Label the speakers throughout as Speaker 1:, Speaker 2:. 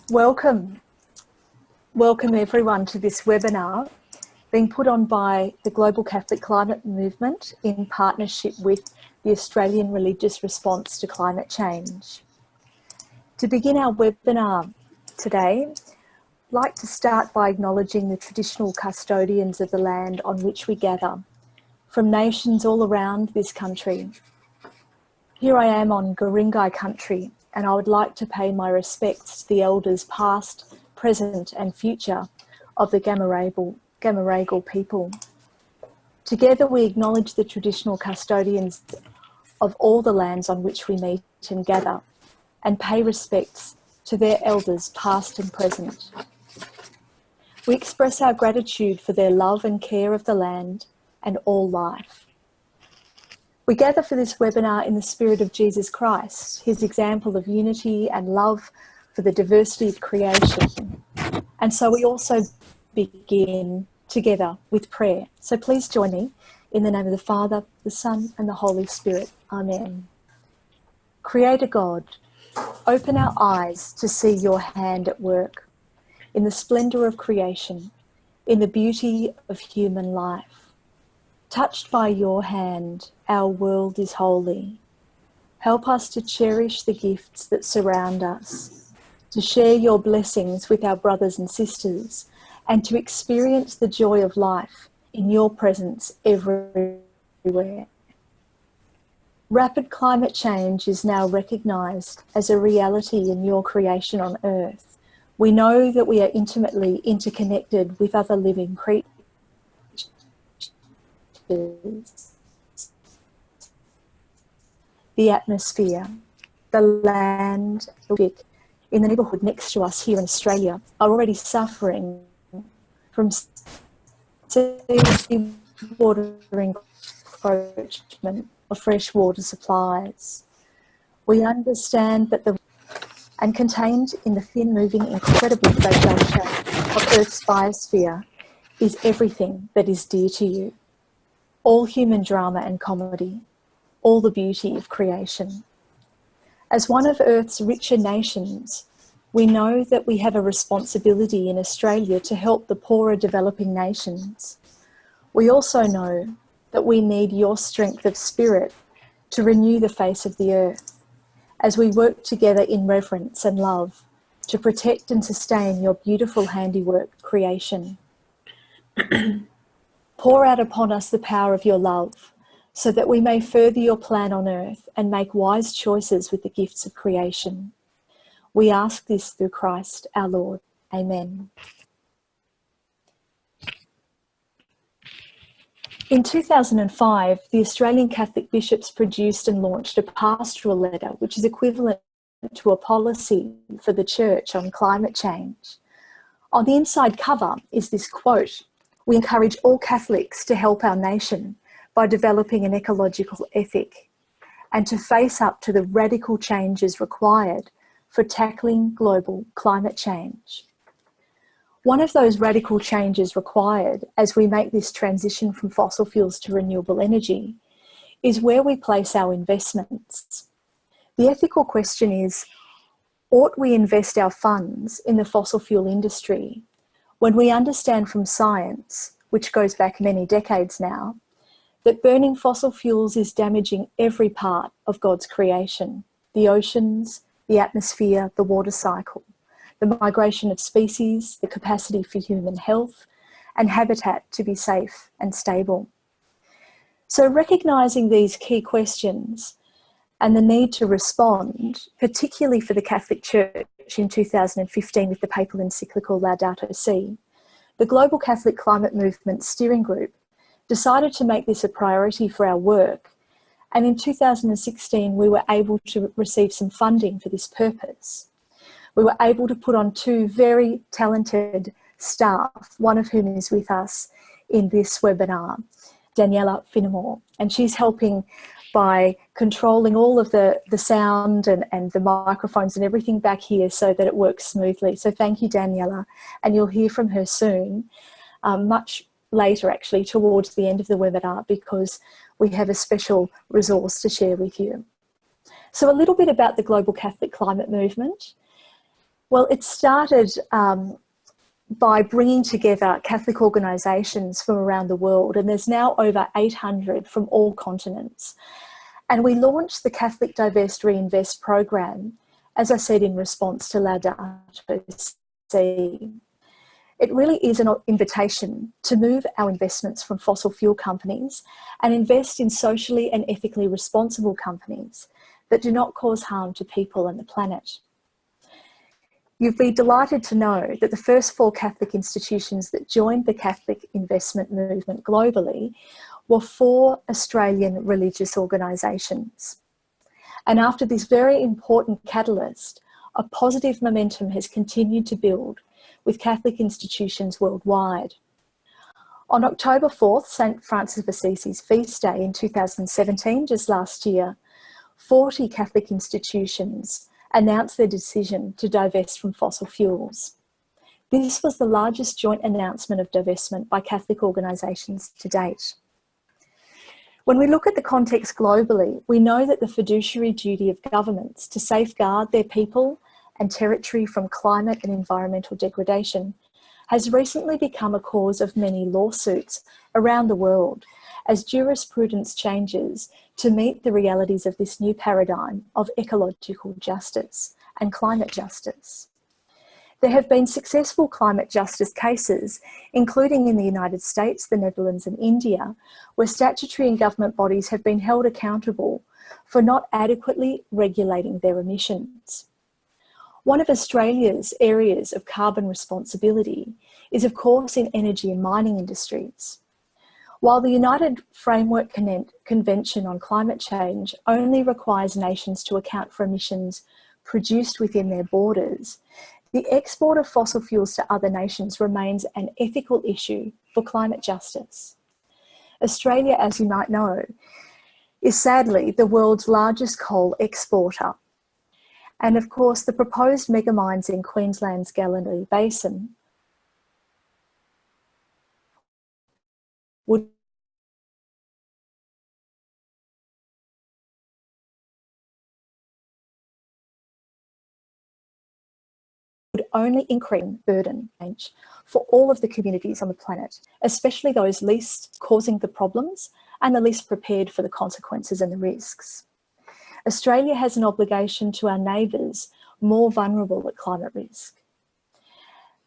Speaker 1: Welcome everyone to this webinar being put on by the Global Catholic Climate Movement in partnership with the Australian Religious Response to Climate Change. To begin our webinar today, I'd like to start by acknowledging the traditional custodians of the land on which we gather, from nations all around this country. Here I am on Guringai country, and I would like to pay my respects to the elders past, present and future of the Gamaragal people. Together we acknowledge the traditional custodians of all the lands on which we meet and gather, and pay respects to their elders past and present. We express our gratitude for their love and care of the land and all life. We gather for this webinar in the spirit of Jesus Christ, his example of unity and love for the diversity of creation. And so we also begin together with prayer. So please join me in the name of the Father, the Son, and the Holy Spirit. Amen. Creator God, open our eyes to see your hand at work in the splendour of creation, in the beauty of human life. Touched by your hand, our world is holy. Help us to cherish the gifts that surround us, to share your blessings with our brothers and sisters, and to experience the joy of life in your presence everywhere. Rapid climate change is now recognised as a reality in your creation on Earth. We know that we are intimately interconnected with other living creatures. The atmosphere, the land, in the neighbourhood next to us here in Australia are already suffering from seawater encroachment of freshwater supplies. We understand that and contained in the thin moving incredibly fragile shape of Earth's biosphere is everything that is dear to you. All human drama and comedy, all the beauty of creation. As one of Earth's richer nations, we know that we have a responsibility in Australia to help the poorer developing nations. We also know that we need your strength of spirit to renew the face of the earth as we work together in reverence and love to protect and sustain your beautiful handiwork creation. Pour out upon us the power of your love so that we may further your plan on earth and make wise choices with the gifts of creation. We ask this through Christ our Lord. Amen. In 2005, the Australian Catholic bishops produced and launched a pastoral letter, which is equivalent to a policy for the Church on climate change. On the inside cover is this quote: "We encourage all Catholics to help our nation by developing an ecological ethic and to face up to the radical changes required for tackling global climate change." One of those radical changes required as we make this transition from fossil fuels to renewable energy is where we place our investments. The ethical question is, ought we invest our funds in the fossil fuel industry when we understand from science, which goes back many decades now, that burning fossil fuels is damaging every part of God's creation: the oceans, the atmosphere, the water cycle, the migration of species, the capacity for human health, and habitat to be safe and stable. So recognising these key questions and the need to respond, particularly for the Catholic Church in 2015 with the papal encyclical Laudato Si, the Global Catholic Climate Movement Steering Group decided to make this a priority for our work, and in 2016 we were able to receive some funding for this purpose. We were able to put on two very talented staff, one of whom is with us in this webinar, Daniela Finnemore, and she's helping by controlling all of the sound and the microphones and everything back here so that it works smoothly. So thank you, Daniela, and you'll hear from her soon, much later actually towards the end of the webinar, because we have a special resource to share with you. So a little bit about the Global Catholic Climate Movement. Well, it started by bringing together Catholic organisations from around the world, and there's now over 800 from all continents. And we launched the Catholic Divest Reinvest program, as I said, in response to Laudato Si. It really is an invitation to move our investments from fossil fuel companies and invest in socially and ethically responsible companies that do not cause harm to people and the planet. You'll be delighted to know that the first 4 Catholic institutions that joined the Catholic investment movement globally were 4 Australian religious organisations. And after this very important catalyst, a positive momentum has continued to build with Catholic institutions worldwide. On October 4th, St. Francis of Assisi's feast day in 2017, just last year, 40 Catholic institutions announced their decision to divest from fossil fuels. This was the largest joint announcement of divestment by Catholic organisations to date. When we look at the context globally, we know that the fiduciary duty of governments to safeguard their people and territory from climate and environmental degradation has recently become a cause of many lawsuits around the world as jurisprudence changes to meet the realities of this new paradigm of ecological justice and climate justice. There have been successful climate justice cases, including in the United States, the Netherlands and India, where statutory and government bodies have been held accountable for not adequately regulating their emissions. One of Australia's areas of carbon responsibility is, of course, in energy and mining industries. While the United Framework Convention on Climate Change only requires nations to account for emissions produced within their borders, the export of fossil fuels to other nations remains an ethical issue for climate justice. Australia, as you might know, is sadly the world's largest coal exporter. And of course, the proposed megamines in Queensland's Galilee Basin would only increase burden for all of the communities on the planet, especially those least causing the problems and the least prepared for the consequences and the risks. Australia has an obligation to our neighbours more vulnerable at climate risk,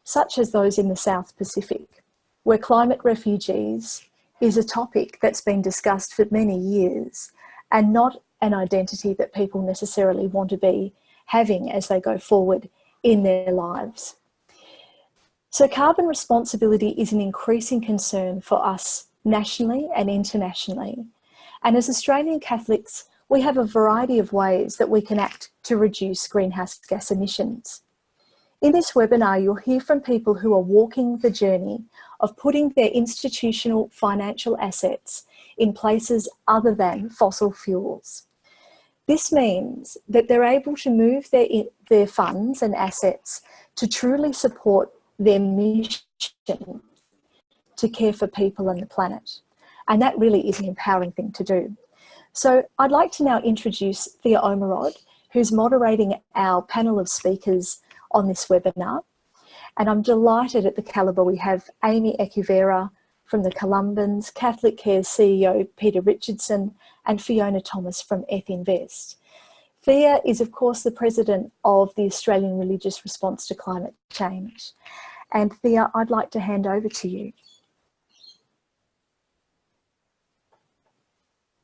Speaker 1: such as those in the South Pacific, where climate refugees is a topic that's been discussed for many years and not an identity that people necessarily want to be having as they go forward in their lives. So carbon responsibility is an increasing concern for us nationally and internationally. And as Australian Catholics, we have a variety of ways that we can act to reduce greenhouse gas emissions. In this webinar, you'll hear from people who are walking the journey of putting their institutional financial assets in places other than fossil fuels. This means that they're able to move their funds and assets to truly support their mission to care for people and the planet. And that really is an empowering thing to do. So I'd like to now introduce Thea Omerod, who's moderating our panel of speakers on this webinar. And I'm delighted at the calibre we have Amy OCallaghan from the Columbans, Catholic Care's CEO Peter Richardson, and Fiona Thomas from Invest. Thea is, of course, the president of the Australian Religious Response to Climate Change. And Thea, I'd like to hand over to you.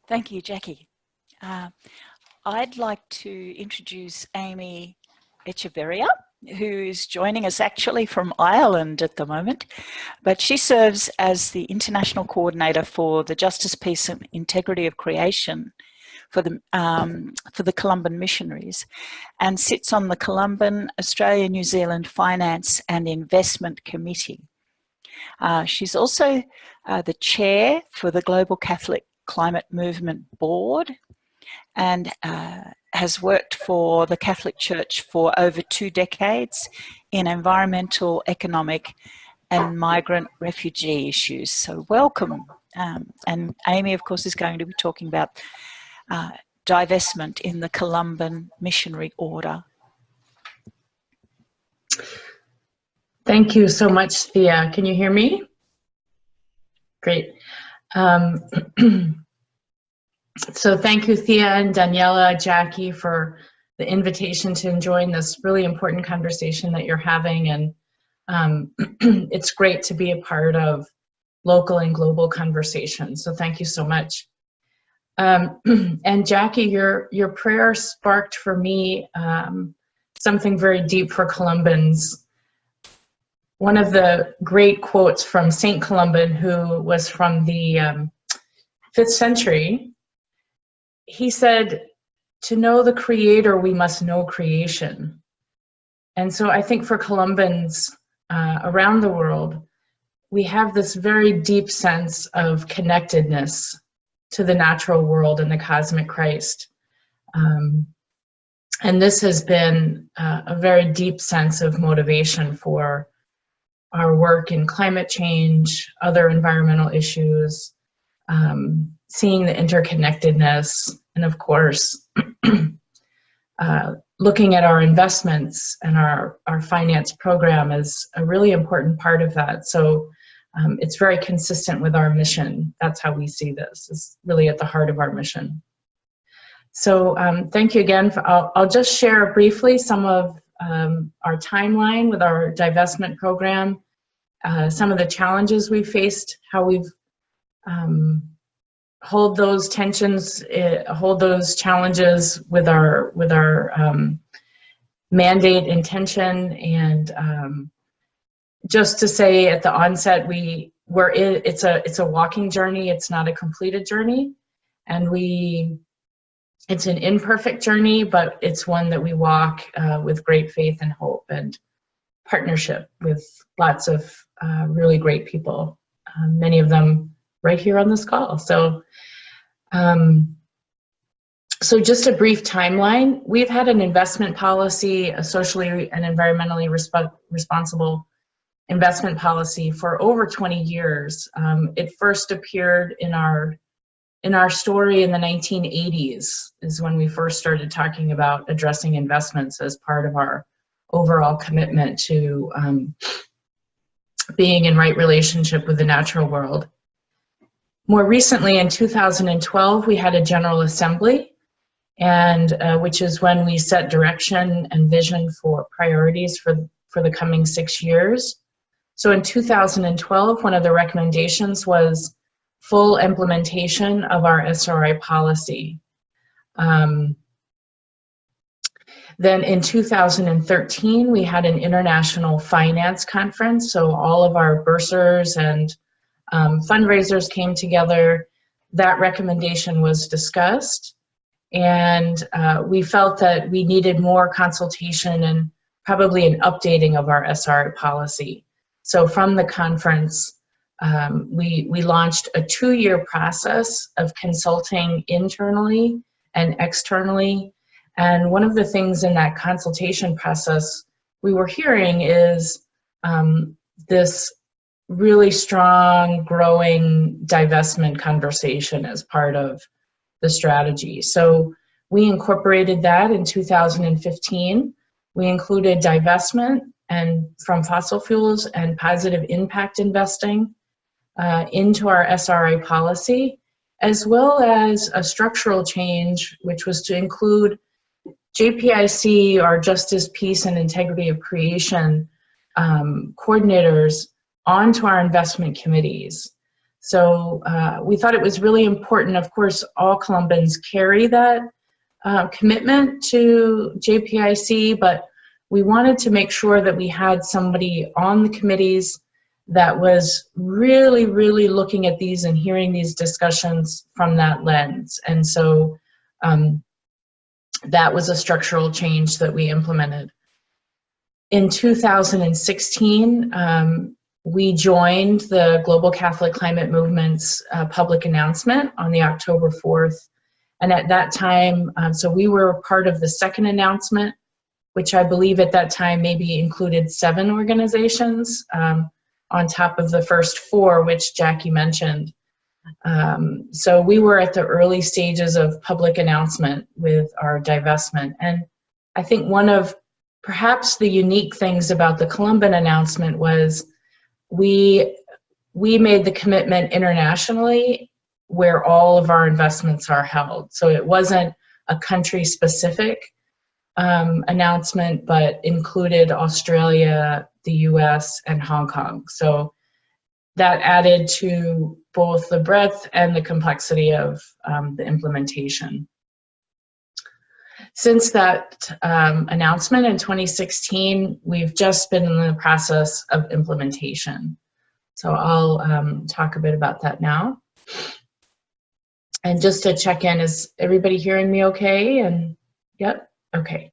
Speaker 2: Thank you, Jackie. I'd like to introduce Amy OCallaghan, who's joining us actually from Ireland at the moment, but she serves as the International Coordinator for the Justice, Peace and Integrity of Creation for the Columban Missionaries, and sits on the Columban Australia New Zealand Finance and Investment Committee. She's also the chair for the Global Catholic Climate Movement Board, and has worked for the Catholic Church for over 2 decades in environmental, economic and migrant refugee issues. So welcome. And Amy, of course, is going to be talking about divestment in the Columban Missionary Order.
Speaker 3: Thank you so much, Thea. Can you hear me? Great. So thank you, Thea and Daniela, Jackie, for the invitation to join this really important conversation that you're having. And it's great to be a part of local and global conversations. So thank you so much. And Jackie, your prayer sparked for me something very deep for Columbans. One of the great quotes from Saint Columban, who was from the 5th century, he said, "To know the Creator, we must know creation." And so I think for Columbans around the world, we have this very deep sense of connectedness to the natural world and the cosmic Christ. And this has been a very deep sense of motivation for our work in climate change, other environmental issues, seeing the interconnectedness, and of course, looking at our investments and our finance program is a really important part of that. So it's very consistent with our mission. That's how we see this. It's really at the heart of our mission. So thank you again. I'll just share briefly some of our timeline with our divestment program, some of the challenges we faced, how we've hold those tensions, hold those challenges with our mandate intention, and just to say at the onset, it's a walking journey. It's not a completed journey, and it's an imperfect journey, but it's one that we walk with great faith and hope and partnership with lots of really great people, many of them right here on this call. So just a brief timeline. We've had an investment policy, a socially and environmentally responsible investment policy for over 20 years. It first appeared in our story in the 1980s is when we first started talking about addressing investments as part of our overall commitment to being in right relationship with the natural world. More recently, in 2012, we had a General Assembly, and which is when we set direction and vision for priorities for the coming 6 years. So in 2012, one of the recommendations was full implementation of our SRI policy. Then in 2013, we had an international finance conference. So all of our bursars and fundraisers came together. That recommendation was discussed, and we felt that we needed more consultation and probably an updating of our SRI policy. So from the conference, we launched a 2-year process of consulting internally and externally. And one of the things in that consultation process we were hearing is this really strong, growing divestment conversation as part of the strategy. So we incorporated that in 2015. We included divestment and from fossil fuels and positive impact investing into our SRI policy, as well as a structural change, which was to include JPIC, our Justice, Peace, and Integrity of Creation coordinators onto our investment committees. So we thought it was really important. Of course, all Columbans carry that commitment to JPIC, but we wanted to make sure that we had somebody on the committees that was really, really looking at these and hearing these discussions from that lens. And so that was a structural change that we implemented. In 2016, we joined the Global Catholic Climate Movement's public announcement on the October 4th. And at that time, so we were part of the second announcement, which I believe at that time maybe included 7 organizations on top of the first 4, which Jackie mentioned. So we were at the early stages of public announcement with our divestment. And I think one of perhaps the unique things about the Columban announcement was we made the commitment internationally where all of our investments are held. So it wasn't a country-specific announcement, but included Australia, the US, and Hong Kong. So that added to both the breadth and the complexity of the implementation. Since that announcement in 2016, we've just been in the process of implementation. So I'll talk a bit about that now. And just to check in, is everybody hearing me okay? And yep, okay.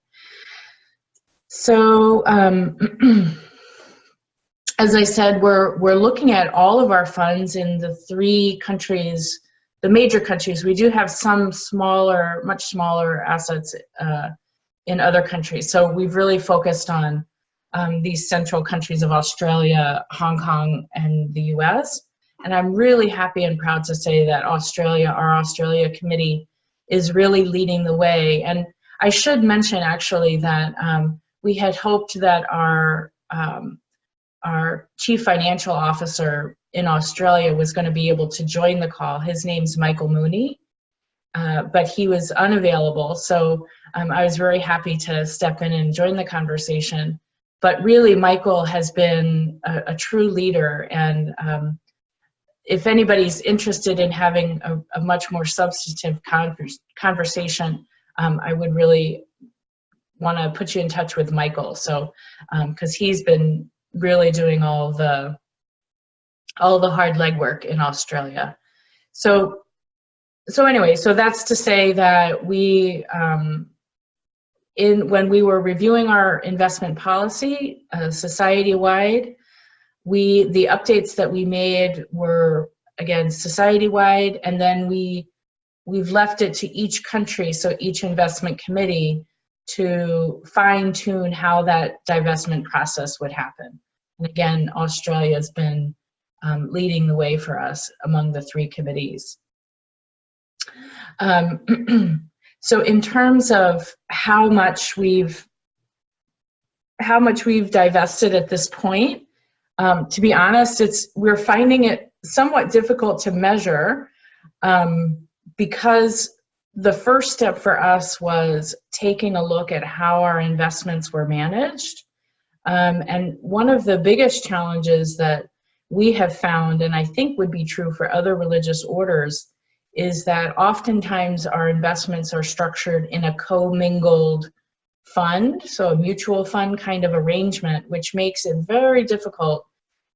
Speaker 3: So as I said, we're looking at all of our funds in the 3 countries, the major countries. We do have some smaller, much smaller assets in other countries. So we've really focused on these central countries of Australia, Hong Kong, and the US. And I'm really happy and proud to say that Australia, our Australia committee, is really leading the way. And I should mention actually that we had hoped that our chief financial officer in Australia was going to be able to join the call. His name's Michael Mooney, but he was unavailable. So I was very happy to step in and join the conversation. But really, Michael has been a true leader, and if anybody's interested in having a much more substantive conversation, I would really want to put you in touch with Michael. So, because he's been really doing all the hard legwork in Australia. So anyway, so that's to say that we, when we were reviewing our investment policy society-wide, the updates that we made were, again, society-wide, and then we've left it to each country, so each investment committee, to fine-tune how that divestment process would happen. And again, Australia's been leading the way for us among the 3 committees. So in terms of how much we've divested at this point, to be honest, we're finding it somewhat difficult to measure because the first step for us was taking a look at how our investments were managed. And one of the biggest challenges that we have found, and I think would be true for other religious orders, is that oftentimes our investments are structured in a commingled fund, so a mutual fund kind of arrangement, which makes it very difficult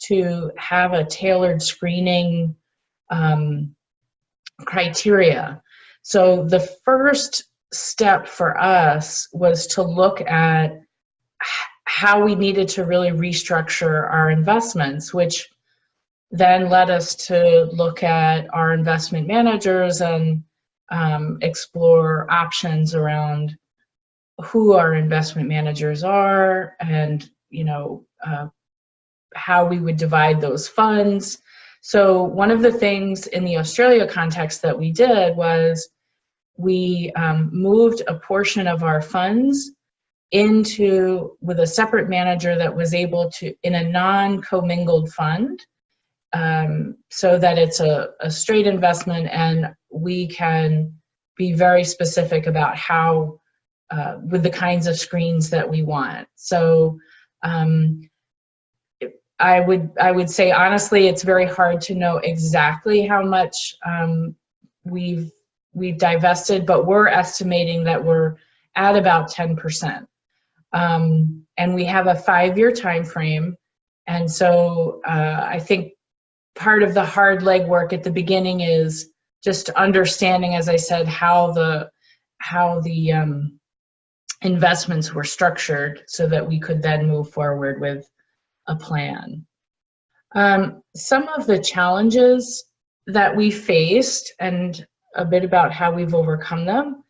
Speaker 3: to have a tailored screening criteria. So the first step for us was to look at how we needed to really restructure our investments, which then led us to look at our investment managers and explore options around who our investment managers are and, how we would divide those funds. So one of the things in the Australia context that we did was we moved a portion of our funds with a separate manager that was able to, in a non-commingled fund, so that it's a straight investment and we can be very specific about how, with the kinds of screens that we want. So I would say, honestly, it's very hard to know exactly how much we've divested, but we're estimating that we're at about 10%. And we have a 5-year time frame. And so I think part of the hard legwork at the beginning is just understanding, as I said, how the investments were structured so that we could then move forward with a plan. Some of the challenges that we faced and a bit about how we've overcome them.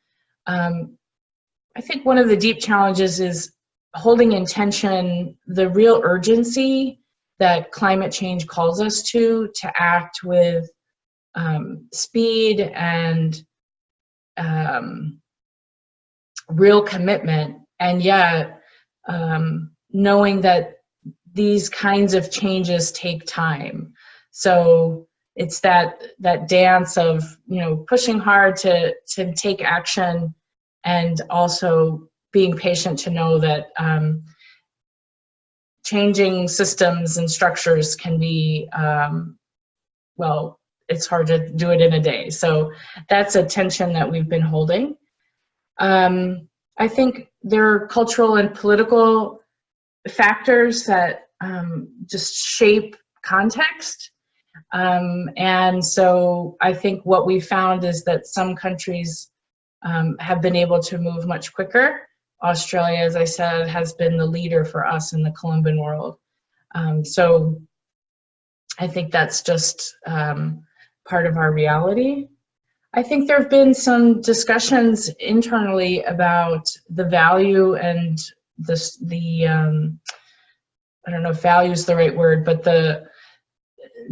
Speaker 3: I think one of the deep challenges is holding in tension the real urgency that climate change calls us to act with speed and real commitment, and yet knowing that these kinds of changes take time. So it's that dance of, you know, pushing hard to take action, and also being patient to know that changing systems and structures can be, well, it's hard to do it in a day. So that's a tension that we've been holding. I think there are cultural and political factors that just shape context. And so I think what we found is that some countries have been able to move much quicker. Australia, as I said, has been the leader for us in the Columban world. So I think that's just part of our reality. I think there have been some discussions internally about the value and I don't know if value is the right word, but the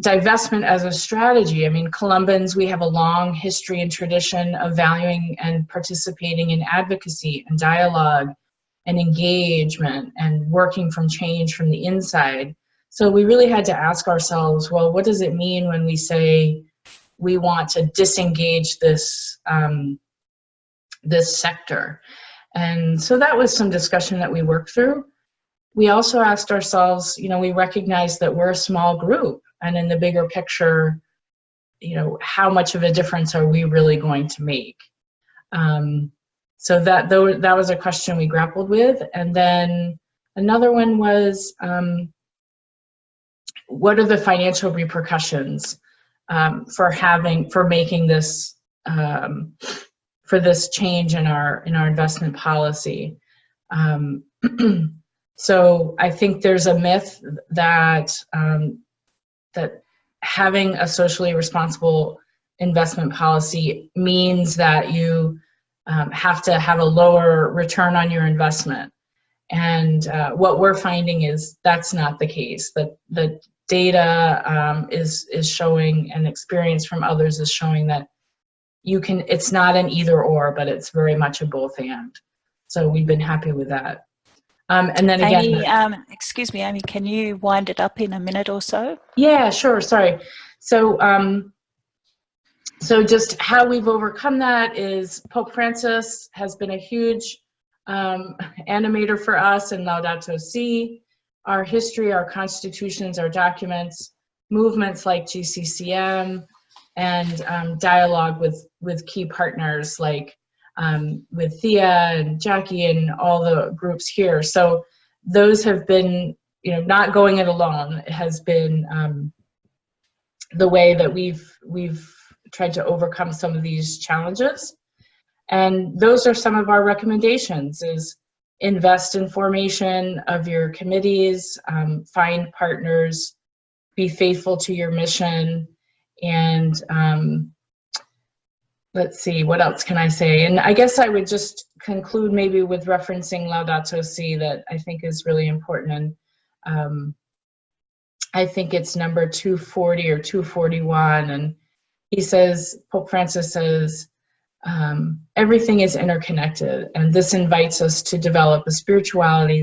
Speaker 3: divestment as a strategy. I mean, Columbans, we have a long history and tradition of valuing and participating in advocacy and dialogue and engagement and working from change from the inside. So we really had to ask ourselves, well, what does it mean when we say we want to disengage this this sector? And so that was some discussion that we worked through. We also asked ourselves, you know, we recognize that we're a small group, and in the bigger picture, you know, how much of a difference are we really going to make? So that was a question we grappled with. And then another one was, what are the financial repercussions for making this, for this change in our investment policy? So I think there's a myth that that having a socially responsible investment policy means that you have to have a lower return on your investment. And what we're finding is that's not the case. That the data is showing, and experience from others is showing that it's not an either or, but it's very much a both and. So we've been happy with that. And then again,
Speaker 2: Amy, excuse me, Amy, can you wind it up in a minute or so?
Speaker 3: Yeah, sure. Sorry. So, so just how we've overcome that is Pope Francis has been a huge animator for us in Laudato Si. Our history, our constitutions, our documents, movements like GCCM, and dialogue with key partners like with Thea and Jackie and all the groups here. So those have been, you know, not going it alone has been the way that we've tried to overcome some of these challenges. And those are some of our recommendations: is invest in formation of your committees, find partners, be faithful to your mission, and let's see, what else can I say? And I guess I would just conclude maybe with referencing Laudato Si, that I think is really important. And I think it's number 240 or 241. And he says, Pope Francis says, everything is interconnected. And this invites us to develop a spirituality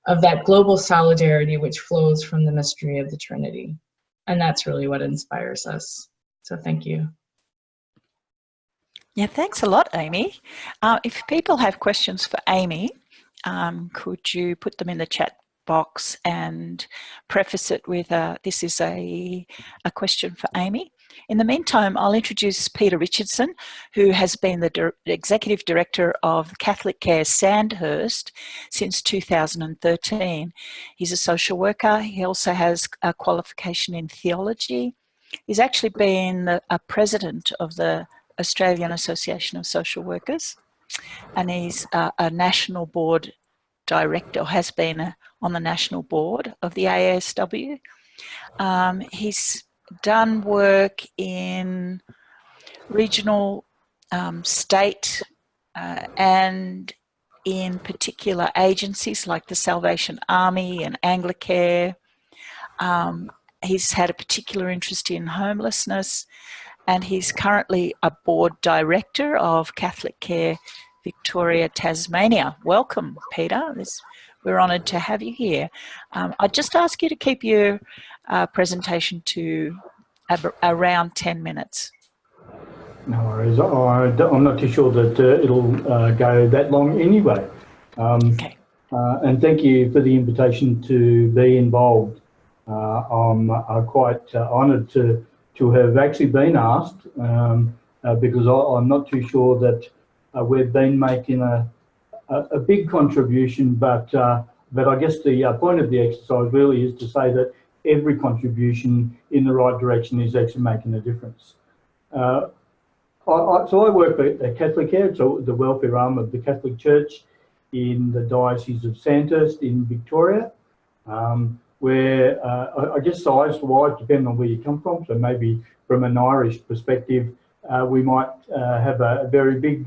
Speaker 3: of that global solidarity which flows from the mystery of the Trinity. And that's really what inspires us. So thank you.
Speaker 2: Yeah, thanks a lot, Amy. If people have questions for Amy, could you put them in the chat box and preface it with, this is a question for Amy. In the meantime, I'll introduce Peter Richardson, who has been the Executive Director of Catholic Care Sandhurst since 2013. He's a social worker. He also has a qualification in theology. He's actually been a president of the Australian Association of Social Workers, and he's a national board director, or has been on the national board of the ASW. He's done work in regional, state, and in particular agencies like the Salvation Army and Anglicare. He's had a particular interest in homelessness, and he's currently a board director of Catholic Care Victoria, Tasmania. Welcome, Peter. It's We're honoured to have you here. I'd just ask you to keep your presentation to around 10 minutes.
Speaker 4: No worries. I'm not too sure that it'll go that long anyway.
Speaker 2: Okay.
Speaker 4: And thank you for the invitation to be involved. I'm quite honoured to have actually been asked because I'm not too sure that we've been making a big contribution, but I guess the point of the exercise really is to say that every contribution in the right direction is actually making a difference. So I work at Catholic Care, so the welfare arm of the Catholic Church in the Diocese of Sandhurst in Victoria, where I guess size-wise, depending on where you come from, so maybe from an Irish perspective, we might have a very big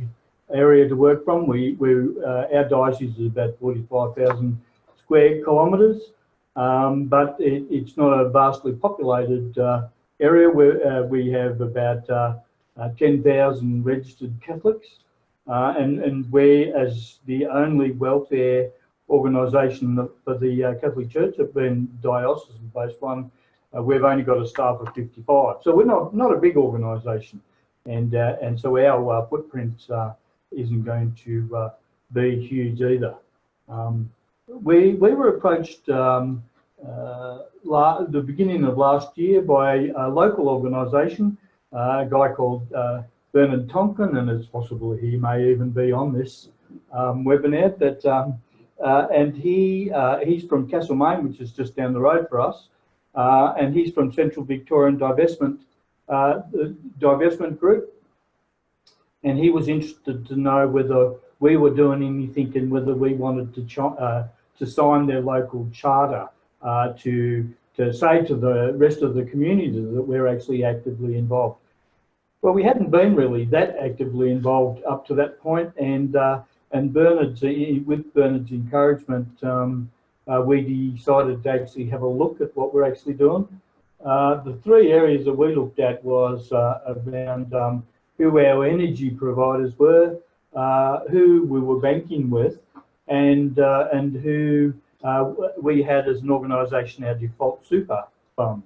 Speaker 4: area to work from. Our diocese is about 45,000 square kilometres, but it's not a vastly populated area where we have about 10,000 registered Catholics, and we, as the only welfare organisation for the Catholic Church, have been diocesan-based one, we've only got a staff of 55. So we're not a big organisation, and so our footprint isn't going to be huge either. We were approached the beginning of last year by a local organisation, a guy called Bernard Tonkin, and it's possible he may even be on this webinar. And he's from Castlemaine, which is just down the road for us, and he's from Central Victorian Divestment Group, and he was interested to know whether we were doing anything and whether we wanted to sign their local charter to say to the rest of the community that we're actually actively involved. Well, we hadn't been really that actively involved up to that point, and with Bernard's encouragement, we decided to actually have a look at what we're actually doing. The three areas that we looked at was around who our energy providers were, who we were banking with, and who we had as an organisation our default super fund,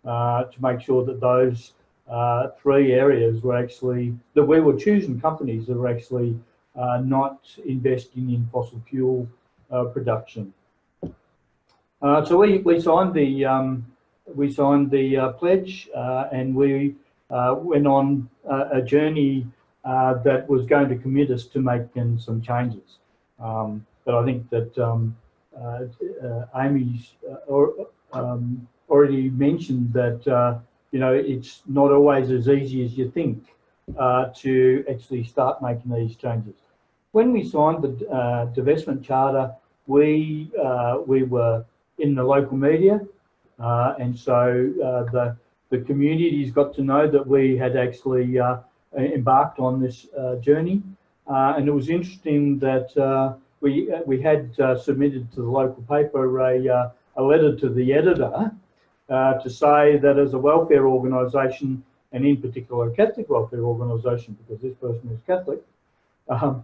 Speaker 4: to make sure that those three areas were actually, that we were choosing companies that were actually not investing in fossil fuel production. So we signed the pledge, and we went on a journey that was going to commit us to making some changes. But I think that Amy's already mentioned that it's not always as easy as you think to actually start making these changes. When we signed the divestment charter, we were in the local media, and so the community's got to know that we had actually embarked on this journey, and it was interesting that we had submitted to the local paper a letter to the editor to say that as a welfare organisation, and in particular a Catholic welfare organisation, because this person is Catholic, and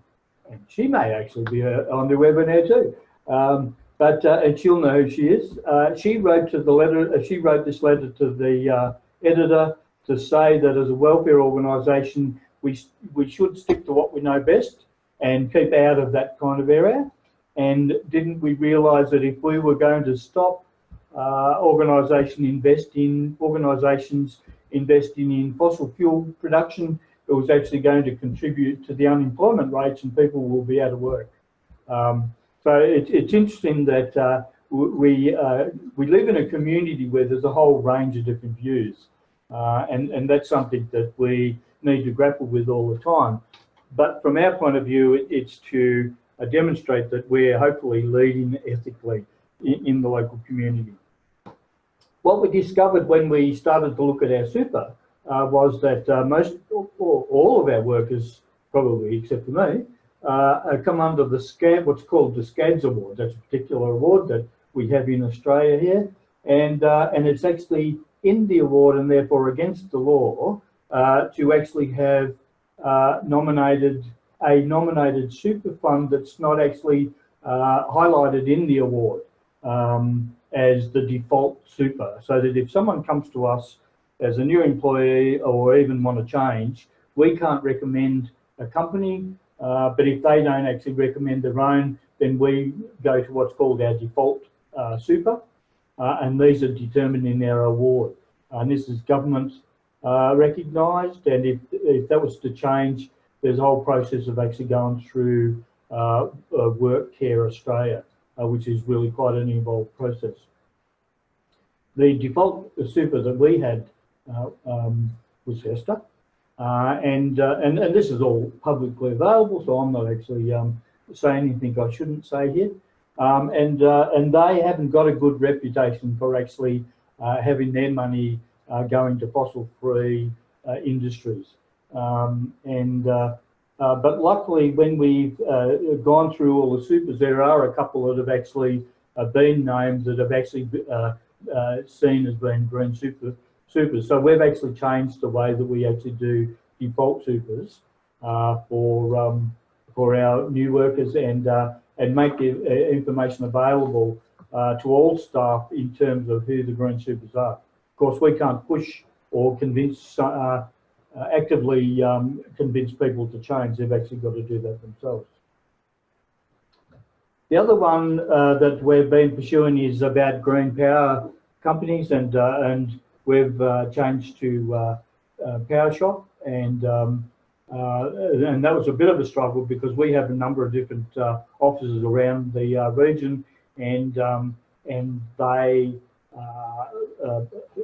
Speaker 4: she may actually be on the webinar too, and she'll know who she is. She wrote this letter to the editor to say that as a welfare organisation, we should stick to what we know best and keep out of that kind of area. And didn't we realise that if we were going to stop organisations investing in fossil fuel production, it was actually going to contribute to the unemployment rates and people will be out of work. So it's interesting that we live in a community where there's a whole range of different views, and that's something that we need to grapple with all the time. But from our point of view, it's to demonstrate that we're hopefully leading ethically in the local community. What we discovered when we started to look at our super was that most or all of our workers, probably except for me, come under the what's called the SCADS award. That's a particular award that we have in Australia here, and it's actually in the award and therefore against the law to actually have nominated super fund that's not actually highlighted in the award as the default super, so that if someone comes to us as a new employee or even want to change, we can't recommend a company, but if they don't actually recommend their own, then we go to what's called our default super, and these are determined in our award. And this is government recognised, and if that was to change, there's a whole process of actually going through Work Care Australia, which is really quite an involved process. The default super that we had was Hester, and this is all publicly available, so I'm not actually saying anything I shouldn't say here. And they haven't got a good reputation for actually having their money going to fossil-free industries. But luckily, when we've gone through all the supers, there are a couple that have actually been named that have actually seen as being green supers. So we've actually changed the way that we actually do default supers for our new workers, and make the information available to all staff in terms of who the green supers are. Of course, we can't push or convince actively convince people to change. They've actually got to do that themselves. The other one that we've been pursuing is about green power companies, and we've changed to PowerShop, and that was a bit of a struggle because we have a number of different offices around the region, and they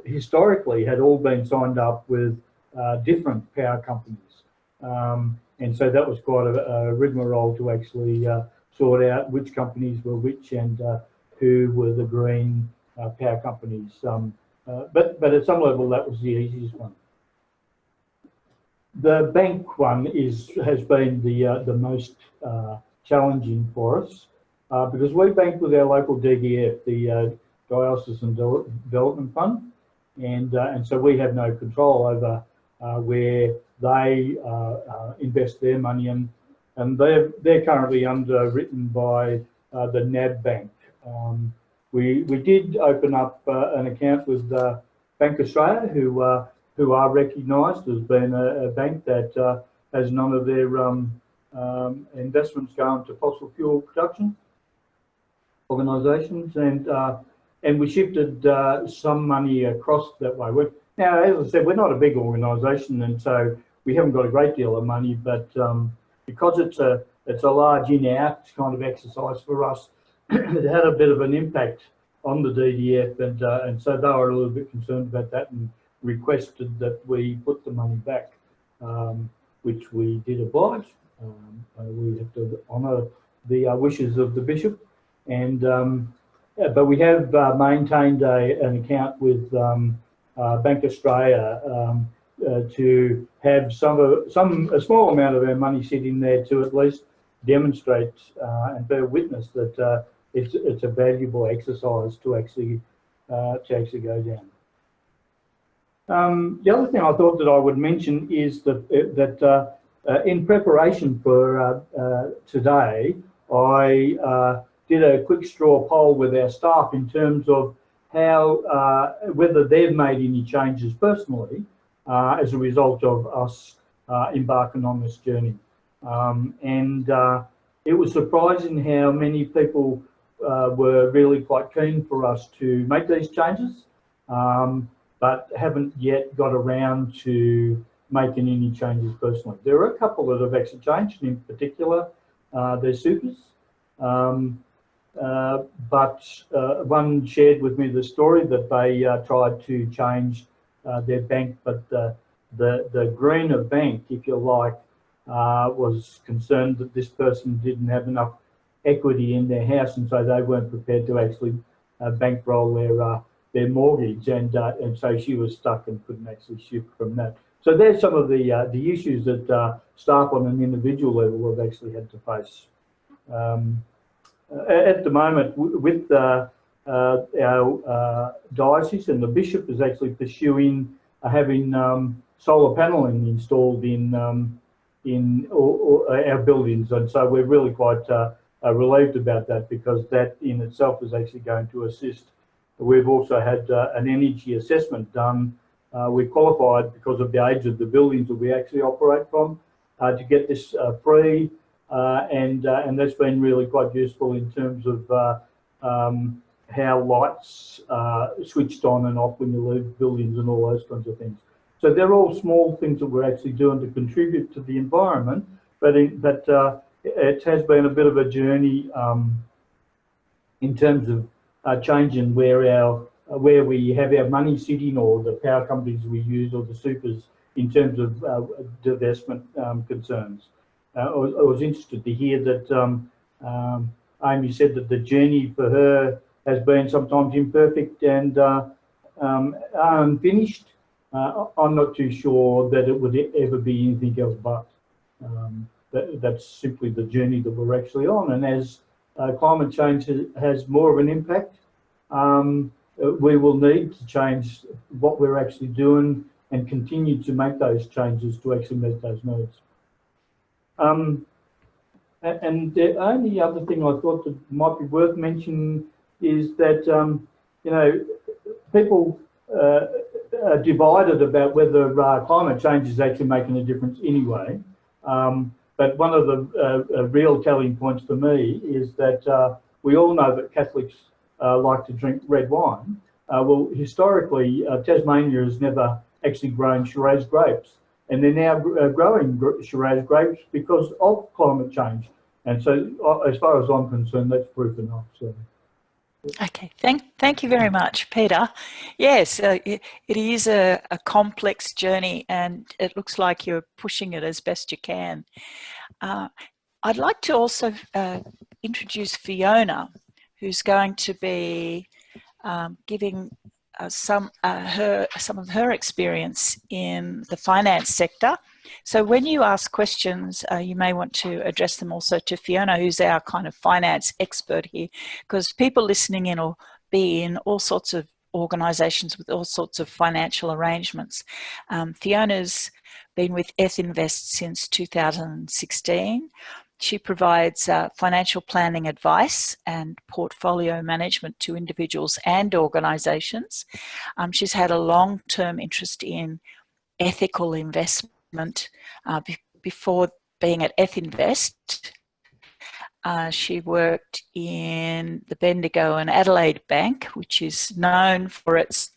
Speaker 4: historically had all been signed up with different power companies, and so that was quite a rigmarole to actually sort out which companies were which and who were the green power companies. But at some level, that was the easiest one. The bank one has been the most challenging for us because we bank with our local DDF, the Diocesan Development Fund, and so we have no control over where they invest their money in, and they're currently underwritten by the NAB Bank. We did open up an account with Bank Australia, who are recognised as being a bank that has none of their investments going to fossil fuel production organisations, and we shifted some money across that way. Now, as I said, we're not a big organisation, and so we haven't got a great deal of money, but because it's a large in-out kind of exercise for us, it had a bit of an impact on the DDF, and so they were a little bit concerned about that and requested that we put the money back, which we did oblige. We have to honour the wishes of the bishop, and but we have maintained an account with Bank Australia to have a small amount of our money sitting there to at least demonstrate and bear witness that it's a valuable exercise to actually go down. The other thing I thought that I would mention is that in preparation for today, I did a quick straw poll with our staff in terms of how whether they've made any changes personally as a result of us embarking on this journey. And it was surprising how many people were really quite keen for us to make these changes, but haven't yet got around to making any changes personally. There are a couple that have actually changed, in particular their supers. But one shared with me the story that they tried to change their bank, but the greener bank, if you like, was concerned that this person didn't have enough equity in their house, and so they weren't prepared to actually bankroll their mortgage, and so she was stuck and couldn't actually shift from that. So there's some of the issues that staff on an individual level have actually had to face. At the moment, with our diocese, and the bishop is actually pursuing having solar panelling installed in our buildings, and so we're really quite relieved about that, because that in itself is actually going to assist. We've also had an energy assessment done. We qualified because of the age of the buildings that we actually operate from to get this free, and that's been really quite useful in terms of how lights switched on and off when you leave buildings and all those kinds of things. So they're all small things that we're actually doing to contribute to the environment, but it has been a bit of a journey in terms of changing where we have our money sitting, or the power companies we use, or the supers, in terms of divestment concerns. I was interested to hear that Amy said that the journey for her has been sometimes imperfect and unfinished. I'm not too sure that it would ever be anything else but. That's simply the journey that we're actually on. And as climate change has more of an impact, we will need to change what we're actually doing and continue to make those changes to actually meet those needs. And the only other thing I thought that might be worth mentioning is that, you know, people are divided about whether climate change is actually making a difference anyway. But one of the real telling points for me is that we all know that Catholics like to drink red wine. Well, historically, Tasmania has never actually grown Shiraz grapes, and they're now growing Shiraz grapes because of climate change. And so, as far as I'm concerned, that's proof enough. So.
Speaker 2: Okay, thank you very much, Peter. Yes, it is a complex journey, and it looks like you're pushing it as best you can. I'd like to also introduce Fiona, who's going to be giving some of her experience in the finance sector. So when you ask questions, you may want to address them also to Fiona, who's our kind of finance expert here, because people listening in will be in all sorts of organisations with all sorts of financial arrangements. Fiona's been with Invest since 2016. She provides financial planning advice and portfolio management to individuals and organisations. She's had a long-term interest in ethical investment. Before being at Invest, she worked in the Bendigo and Adelaide Bank, which is known for its,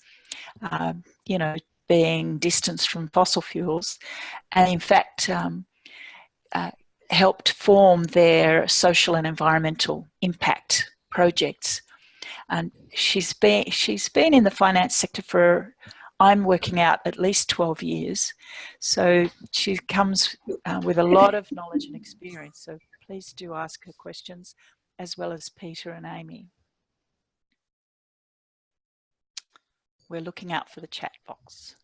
Speaker 2: you know, being distanced from fossil fuels, and in fact helped form their social and environmental impact projects. And she's been in the finance sector for, I'm working out, at least 12 years. So she comes with a lot of knowledge and experience. So please do ask her questions, as well as Peter and Amy. We're looking out for the chat box.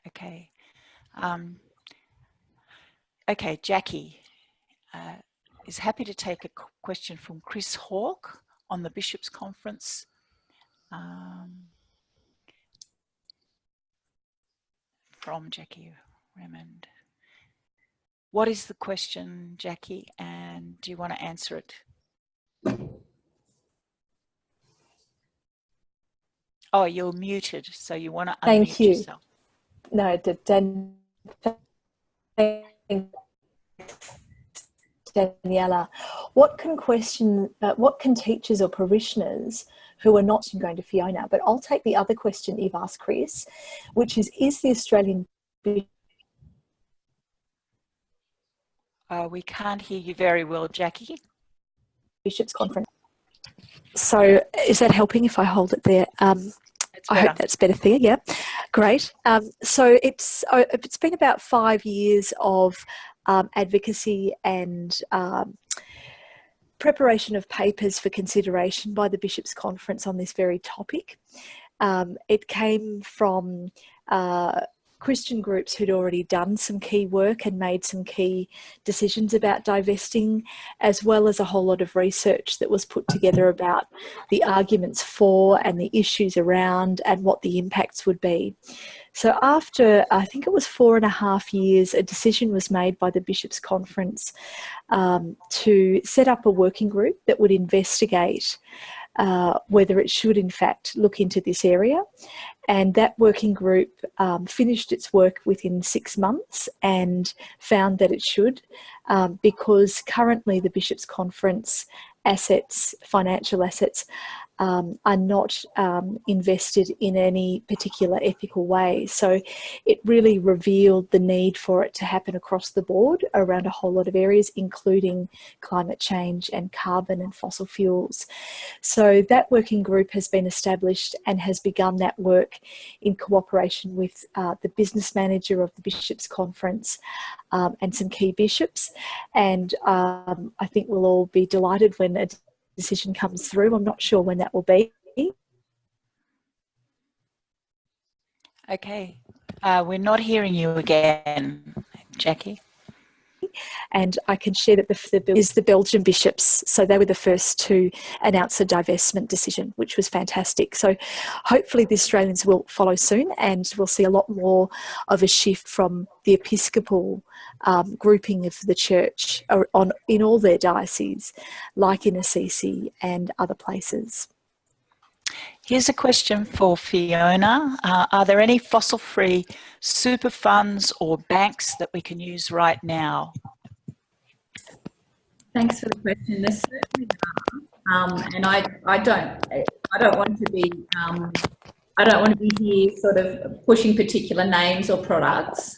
Speaker 2: Okay. Okay, Jackie is happy to take a question from Chris Hawke on the Bishops' Conference. From Jackie Raymond. What is the question, Jackie, and do you want to answer it? Oh, you're muted, so you want to unmute yourself.
Speaker 1: No, Daniela, what can teachers or parishioners who are not going to Fiona, but I'll take the other question Eve asked Chris, which is the Australian
Speaker 2: we can't hear you very well, Jackie.
Speaker 1: Bishops Conference. So is that helping if I hold it there? I hope that's better there. Yeah, great. So it's been about 5 years of advocacy and preparation of papers for consideration by the Bishops' Conference on this very topic. It came from Christian groups who'd already done some key work and made some key decisions about divesting, as well as a whole lot of research that was put together about the arguments for and the issues around and what the impacts would be. So after, I think it was 4.5 years, a decision was made by the Bishops' Conference to set up a working group that would investigate whether it should in fact look into this area. And that working group finished its work within 6 months and found that it should, because currently the Bishops' Conference assets, financial assets, are not invested in any particular ethical way. So it really revealed the need for it to happen across the board around a whole lot of areas, including climate change and carbon and fossil fuels. So that working group has been established and has begun that work in cooperation with the business manager of the Bishops' Conference and some key bishops. And I think we'll all be delighted when a decision comes through. I'm not sure when that will be.
Speaker 2: Okay, we're not hearing you again, Jackie.
Speaker 1: And I can share that the Belgian bishops. So they were the first to announce a divestment decision, which was fantastic. So hopefully the Australians will follow soon, and we'll see a lot more of a shift from the Episcopal grouping of the church in all their dioceses, like in Assisi and other places.
Speaker 2: Here's a question for Fiona. Are there any fossil-free super funds or banks that we can use right now?
Speaker 5: Thanks for the question. There certainly are, and I don't want to be here sort of pushing particular names or products.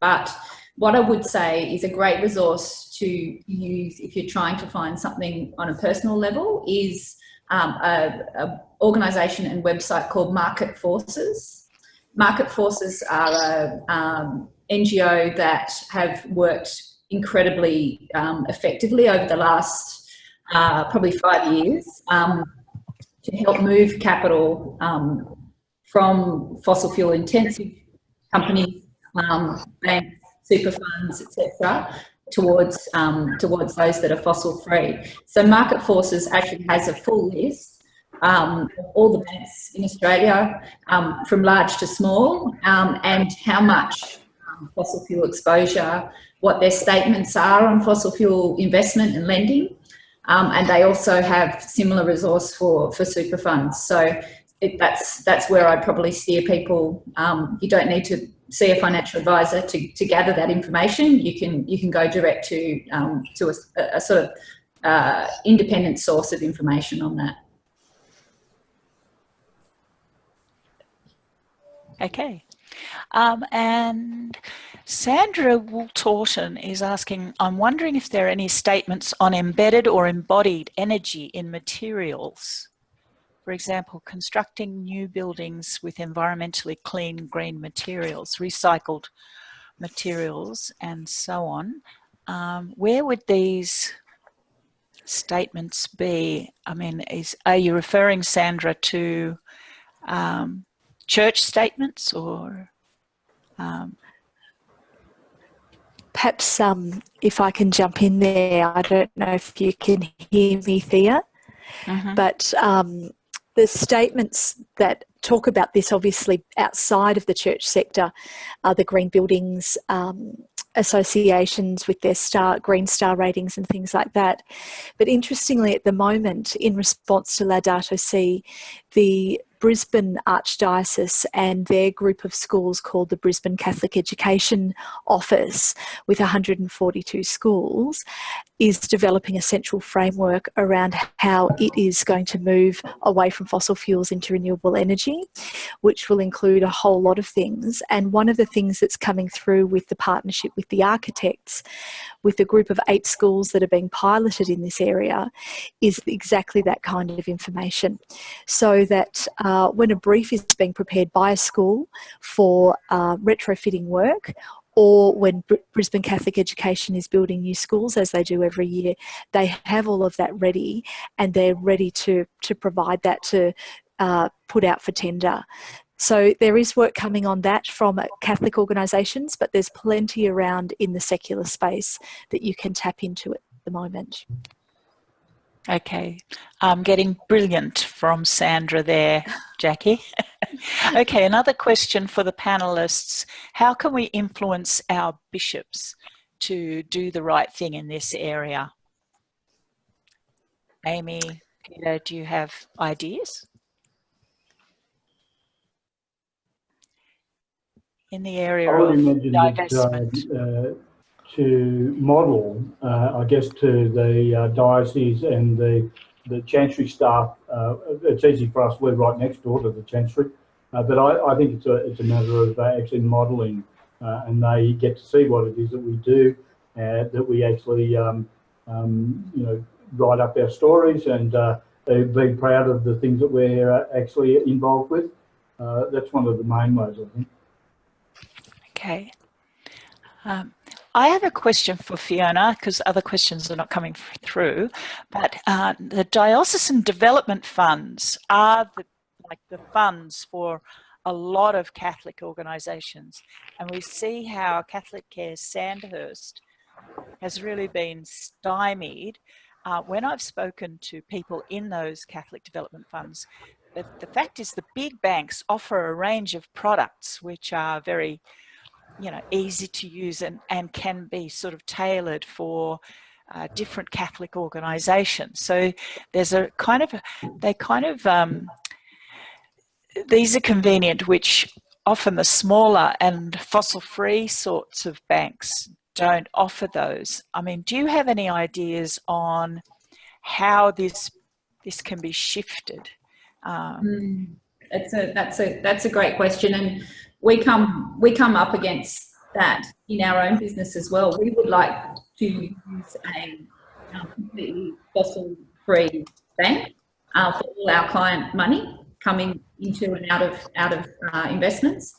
Speaker 5: But what I would say is a great resource to use if you're trying to find something on a personal level is a organisation and website called Market Forces. Market Forces are a NGO that have worked incredibly effectively over the last probably 5 years to help move capital from fossil fuel intensive companies, banks, super funds, etc., towards those that are fossil free. So Market Forces actually has a full list of all the banks in Australia, from large to small, and how much fossil fuel exposure, what their statements are on fossil fuel investment and lending, and they also have similar resource for super funds. So that's where I'd probably steer people. You don't need to see a financial advisor to gather that information. You can go direct to a sort of independent source of information on that.
Speaker 2: Okay. And Sandra Wooltorton is asking, I'm wondering if there are any statements on embedded or embodied energy in materials. For example, constructing new buildings with environmentally clean green materials, recycled materials, and so on. Where would these statements be? I mean, are you referring, Sandra, to church statements or?
Speaker 1: Perhaps if I can jump in there, I don't know if you can hear me, Thea, but the statements that talk about this, obviously outside of the church sector, are the green buildings associations with their green star ratings and things like that. But interestingly, at the moment, in response to Laudato Si, the Brisbane Archdiocese and their group of schools called the Brisbane Catholic Education Office, with 142 schools, is developing a central framework around how it is going to move away from fossil fuels into renewable energy, which will include a whole lot of things. And one of the things that's coming through with the partnership with the architects, with a group of 8 schools that are being piloted in this area, is exactly that kind of information. So that when a brief is being prepared by a school for retrofitting work, or when Brisbane Catholic Education is building new schools, as they do every year, they have all of that ready, and they're ready to provide that to put out for tender. So there is work coming on that from Catholic organisations, but there's plenty around in the secular space that you can tap into at the moment.
Speaker 2: Okay, I'm getting brilliant from Sandra there, Jackie. Okay, another question for the panelists. How can we influence our bishops to do the right thing in this area? Amy, Peter, do you have ideas? In the area
Speaker 4: I would
Speaker 2: of
Speaker 4: imagine
Speaker 2: divestment.
Speaker 4: that to model, I guess, to the diocese and the chancery staff, it's easy for us, we're right next door to the chancery, but I think it's a matter of actually modelling, and they get to see what it is that we do, that we actually, you know, write up our stories and be proud of the things that we're actually involved with. That's one of the main ways, I think.
Speaker 2: Okay. I have a question for Fiona, because other questions are not coming through, but the diocesan development funds are like the funds for a lot of Catholic organisations, and we see how Catholic Care Sandhurst has really been stymied. When I've spoken to people in those Catholic development funds, the fact is the big banks offer a range of products which are very, you know, easy to use and can be sort of tailored for different Catholic organisations. So there's a kind of, these are convenient, which often the smaller and fossil-free sorts of banks don't offer those. I mean, do you have any ideas on how this can be shifted?
Speaker 5: That's a great question, and we come up against that in our own business as well. We would like to use a completely fossil-free bank for all our client money coming into and out of investments.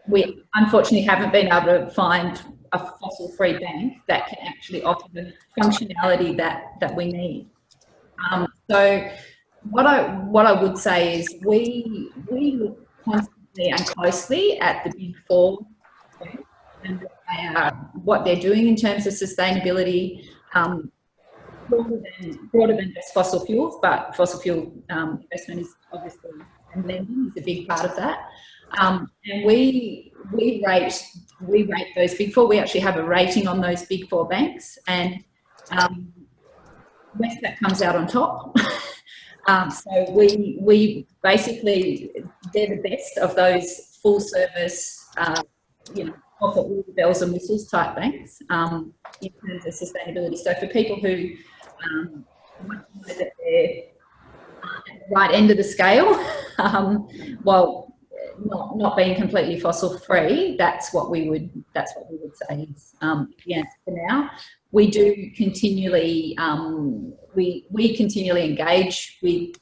Speaker 5: We unfortunately haven't been able to find a fossil-free bank that can actually offer the functionality that we need. So what I would say is we look constantly and closely at the big four and what they're doing in terms of sustainability, broader than just fossil fuels, but fossil fuel investment is obviously, and lending is a big part of that. And we rate those big four. We actually have a rating on those big four banks, and Westpac comes out on top. So we basically, they're the best of those full service, you know, offer all the bells and whistles type banks in terms of sustainability. So for people who want to know that they're at the right end of the scale, while not being completely fossil free, that's what we would say is the answer for now. We do continually we continually engage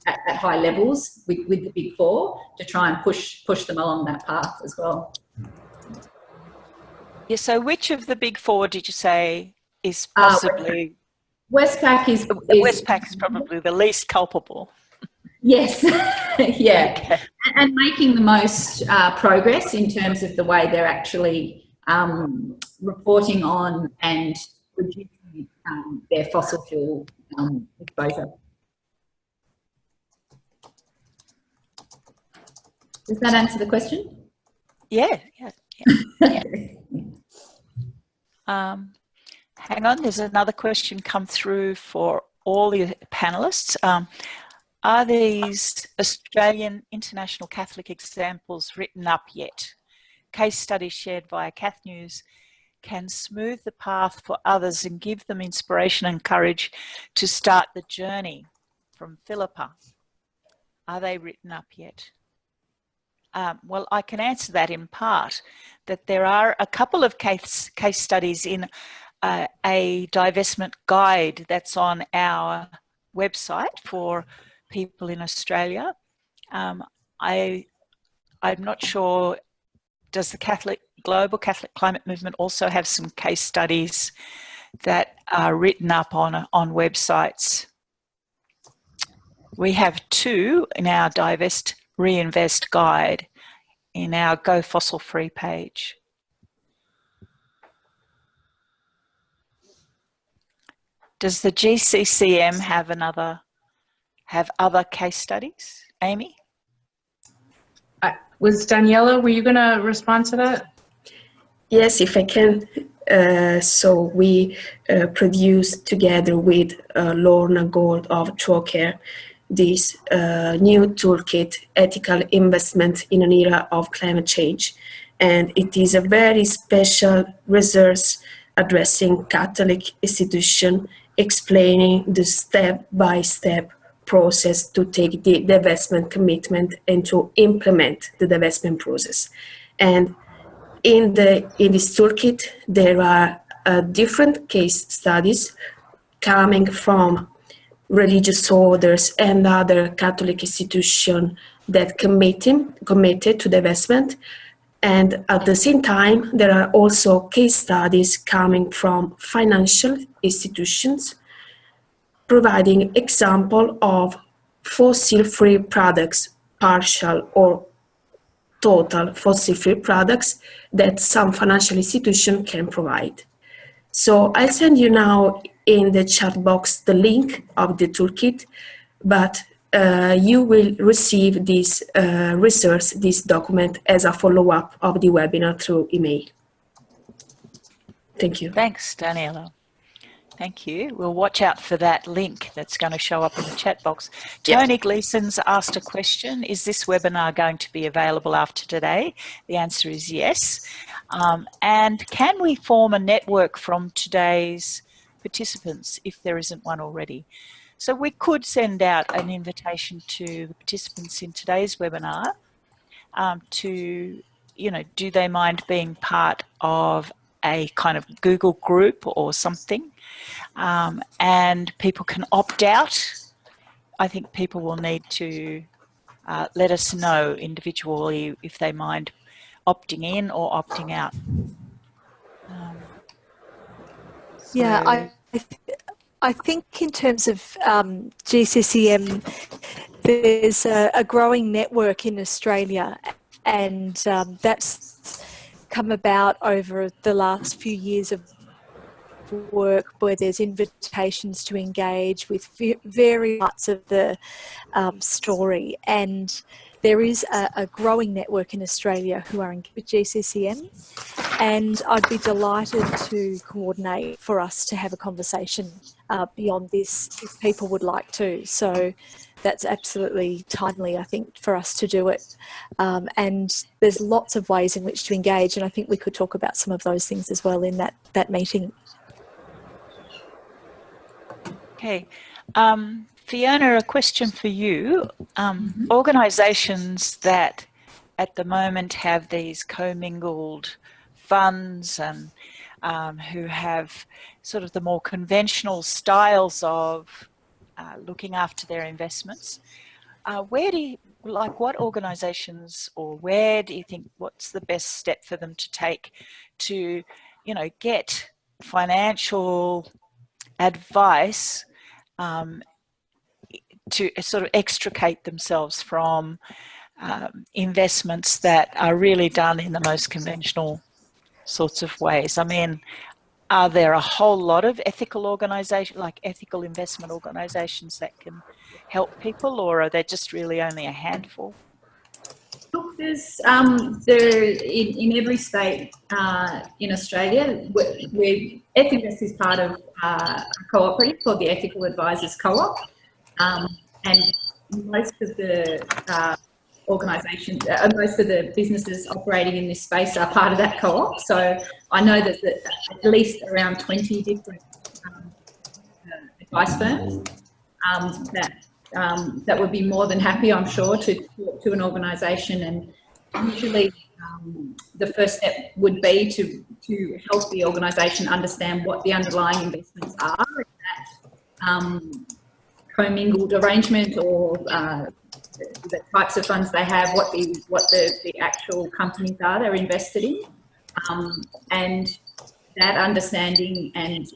Speaker 5: at high levels with the big four to try and push them along that path as well.
Speaker 2: Yeah, so which of the big four did you say is possibly...
Speaker 5: Westpac is
Speaker 2: Westpac is probably the least culpable.
Speaker 5: Yes, yeah.
Speaker 2: Okay.
Speaker 5: And making the most progress in terms of the way they're actually reporting on and reducing their fossil fuel exposure. Does that answer the question?
Speaker 2: Yeah. Hang on, there's another question come through for all the panelists. Are these Australian international Catholic examples written up yet? Case studies shared via Cath News can smooth the path for others and give them inspiration and courage to start the journey. From Philippa. Are they written up yet? Well, I can answer that in part, that there are a couple of case studies in a divestment guide that's on our website for people in Australia. I'm not sure, does the Global Catholic Climate Movement also have some case studies that are written up on websites? We have two in our Divest reinvest guide in our Go Fossil Free page. Does the GCCM have other case studies? Amy?
Speaker 3: Was Daniela, were you going to respond to that?
Speaker 6: Yes, if I can. So we produced together with Lorna Gold of Trocare this new toolkit, Ethical Investment in an Era of Climate Change. And it is a very special resource addressing Catholic institution, explaining the step-by-step process to take the divestment commitment and to implement the divestment process. And in this toolkit, there are different case studies coming from religious orders and other Catholic institutions that committed to divestment. And at the same time, there are also case studies coming from financial institutions providing example of fossil-free products, partial or total fossil-free products that some financial institution can provide. So I'll send you now in the chat box the link of the toolkit, but you will receive this resource, this document, as a follow-up of the webinar through email. Thank you.
Speaker 2: Thanks, Daniela. Thank you. We'll watch out for that link that's going to show up in the chat box. Tony Gleason's asked a question. Is this webinar going to be available after today? The answer is yes. And can we form a network from today's participants if there isn't one already? So we could send out an invitation to the participants in today's webinar to, you know, do they mind being part of a kind of Google group or something? And people can opt out. I think people will need to let us know individually if they mind opting in or opting out.
Speaker 1: Yeah, I think in terms of GCCM, there's a growing network in Australia, and that's come about over the last few years of work where there's invitations to engage with various parts of the story, and there is a growing network in Australia who are engaged with GCCM, and I'd be delighted to coordinate for us to have a conversation beyond this if people would like to. So that's absolutely timely, I think, for us to do it. And there's lots of ways in which to engage, and I think we could talk about some of those things as well in that meeting.
Speaker 2: Okay. Fiona, a question for you. Organisations that at the moment have these commingled funds and who have sort of the more conventional styles of looking after their investments, where do you, like, what organisations, or where do you think, what's the best step for them to take to, you know, get financial advice to sort of extricate themselves from investments that are really done in the most conventional sorts of ways? I mean, are there a whole lot of ethical organisations, like ethical investment organisations, that can help people, or are there just really only a handful?
Speaker 5: Look, there's in every state in Australia, where Ethinvest is part of a cooperative called the Ethical Advisors Co-op, and most of the organisations, most of the businesses operating in this space are part of that co-op. So I know that at least around 20 different advice firms that would be more than happy, I'm sure, to talk to an organisation. And usually the first step would be to help the organisation understand what the underlying investments are in that commingled arrangement, or the types of funds they have, what the actual companies are they're invested in, and that understanding and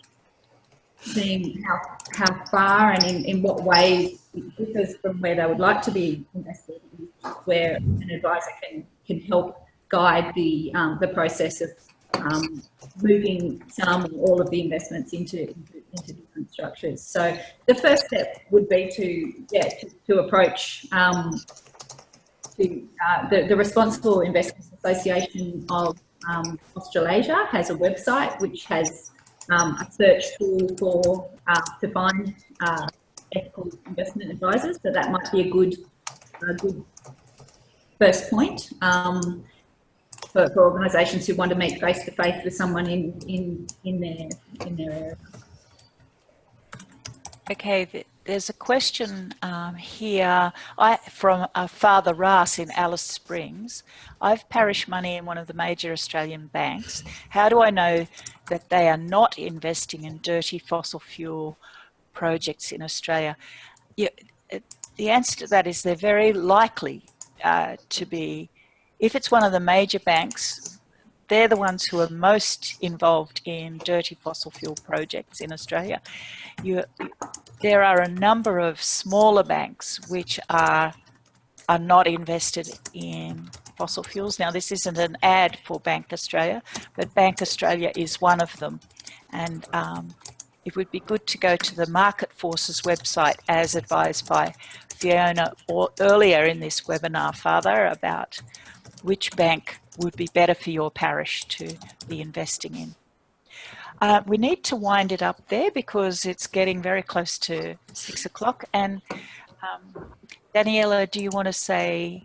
Speaker 5: seeing how far and in what ways it differs from where they would like to be invested where an advisor can help guide the process of moving some or all of the investments into different structures. So the first step would be to approach the Responsible Investments Association of Australasia has a website which has a search tool to find ethical investment advisors. So that might be a good first point for organisations who want to meet face to face with someone in their area.
Speaker 2: Okay, there's a question here from Father Ras in Alice Springs. I've parish money in one of the major Australian banks. How do I know that they are not investing in dirty fossil fuel projects in Australia? The answer to that is they're very likely to be. If it's one of the major banks, they're the ones who are most involved in dirty fossil fuel projects in Australia. There are a number of smaller banks which are not invested in fossil fuels. Now, this isn't an ad for Bank Australia, but Bank Australia is one of them. And it would be good to go to the Market Forces website, as advised by Fiona earlier in this webinar, Father, about which bank would be better for your parish to be investing in. We need to wind it up there because it's getting very close to 6 o'clock. And Daniela, do you want to say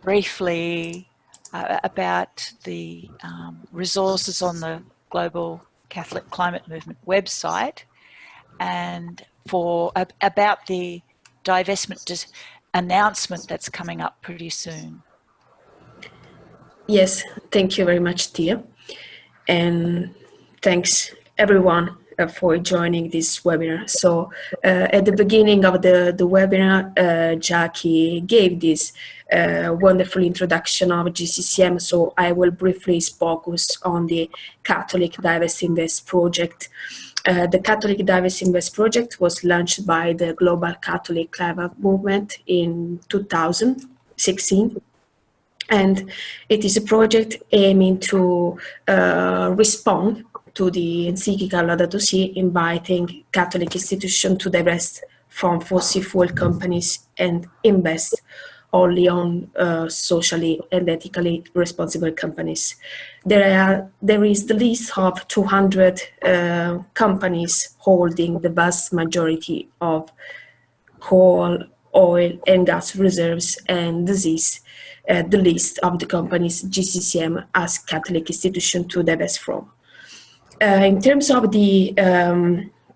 Speaker 2: briefly about the resources on the Global Catholic Climate Movement website and about the divestment announcement that's coming up pretty soon?
Speaker 6: Yes, thank you very much, Tia. And thanks everyone for joining this webinar. So at the beginning of the webinar, Jackie gave this wonderful introduction of GCCM. So I will briefly focus on the Catholic Divest project. The Catholic Divest project was launched by the Global Catholic Climate Movement in 2016. And it is a project aiming to respond to the encyclical Laudato Si, inviting Catholic institutions to divest from fossil fuel companies and invest only on socially and ethically responsible companies. There is the list of 200 companies holding the vast majority of coal, oil, and gas reserves, and disease. The list of the companies GCCM as Catholic institution to divest from. In terms of the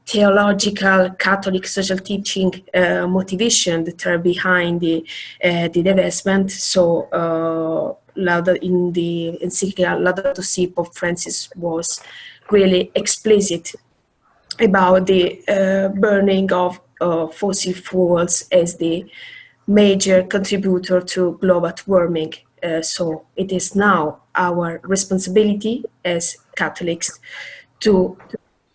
Speaker 6: theological Catholic social teaching motivation that are behind the divestment, so in the encyclical Laudato Si, Pope Francis was really explicit about the burning of fossil fuels as the major contributor to global warming. So it is now our responsibility as Catholics to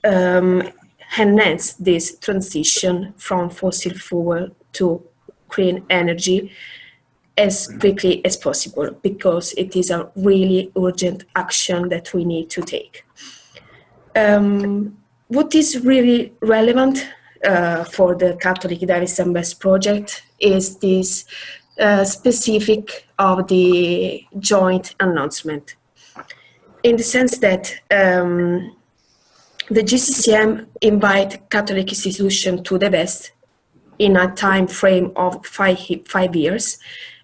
Speaker 6: enhance this transition from fossil fuel to clean energy as quickly as possible, because it is a really urgent action that we need to take. What is really relevant for the Catholic Divest project is this specific of the joint announcement, in the sense that the GCCM invite Catholic institutions to divest in a time frame of 5 years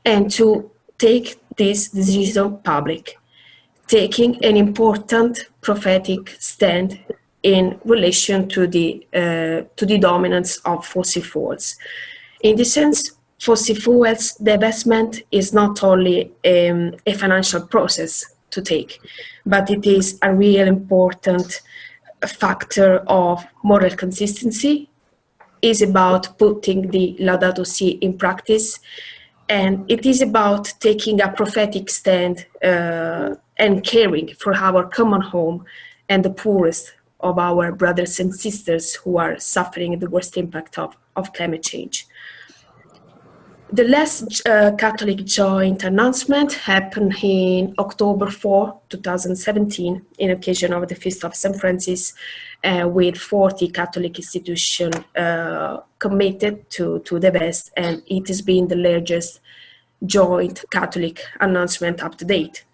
Speaker 6: and to take this decision public, taking an important prophetic stand in relation to the dominance of fossil fuels. In this sense, fossil fuels divestment is not only a financial process to take, but it is a real important factor of moral consistency. Is about putting the Laudato Si in practice, and it is about taking a prophetic stand and caring for our common home and the poorest of our brothers and sisters who are suffering the worst impact of climate change. The last Catholic joint announcement happened in October 4, 2017, in occasion of the Feast of St. Francis, with 40 Catholic institutions committed to divest, and it has been the largest joint Catholic announcement up to date.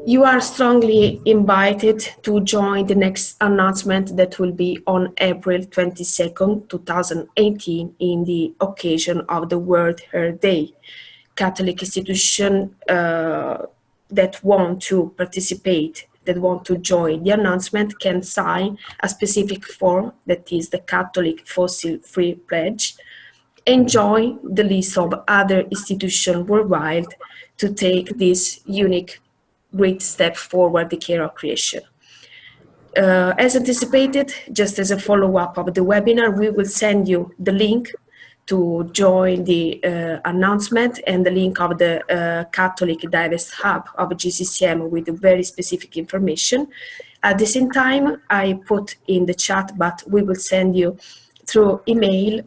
Speaker 6: You are strongly invited to join the next announcement that will be on April 22nd, 2018, in the occasion of the World Earth Day. Catholic institutions that want to participate, that want to join the announcement, can sign a specific form, that is the Catholic Fossil Free Pledge, and join the list of other institutions worldwide to take this unique great step forward, the care of creation. As anticipated, just as a follow-up of the webinar, we will send you the link to join the announcement and the link of the Catholic Divest Hub of GCCM with very specific information. At the same time, I put in the chat, but we will send you through email